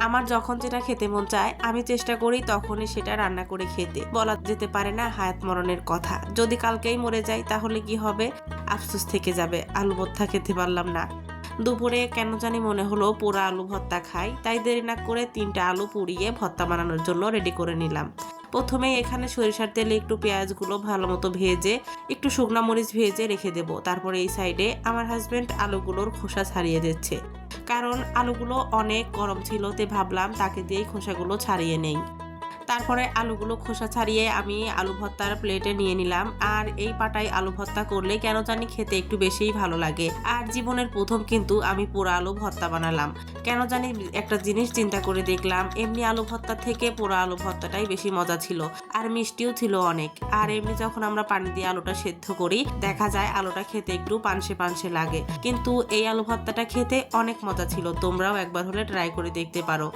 আমার যখন যেটা খেতে মন চায় আমি চেষ্টা করি তখনই সেটা রান্না করে খেতে। বলা যেতে পারে না হায়াত মরণের কথা, যদি কালকেই মরে যাই তাহলে কি হবে, আফসোস থেকে যাবে আলু ভর্তা খেতে পারলাম না। দুপুরে কেন জানি মনে হলো পোড়া আলু ভর্তা খাই, তাই দেরি না করে 3টা আলু পুড়িয়ে ভর্তা বানানোর জন্য রেডি করে নিলাম। প্রথমে এখানে সরিষার তেলে একটু পেঁয়াজগুলো ভালো মতো ভেজে একটু শুকনা মরিচ ভেজে রেখে দেব। তারপরে এই সাইডে আমার হাজবেন্ড আলুগুলোর খোসা ছাড়িয়ে দিচ্ছে, কারণ আলুগুলো অনেক গরম ছিল, তে ভাবলাম তাকে দিয়েই খোসাগুলো ছাড়িয়ে নেই। তারপরে আলুগুলো খোসা ছাড়িয়ে আমি আলু ভর্তার প্লেটে নিয়ে নিলাম। আর এই পাটায় আলু ভর্তা করলে কেন জানি খেতে একটু বেশিই ভালো লাগে। আর জীবনের প্রথম কিন্তু আমি পোড়া আলু ভর্তা বানালাম। কেন জানি একটা জিনিস চিন্তা করে দেখলাম, এমনি আলু ভর্তা থেকে পোড়া আলু ভর্তাটাই বেশি মজা ছিল, আর মিষ্টিও ছিল অনেক। আর এমনি যখন আমরা পানি দিয়ে আলুটা সেদ্ধ করি দেখা যায় আলুটা খেতে একটু পানসে পানসে লাগে, কিন্তু এই আলু ভর্তাটা খেতে অনেক মজা ছিল। তোমরাও একবার হলে ট্রাই করে দেখতে পারো।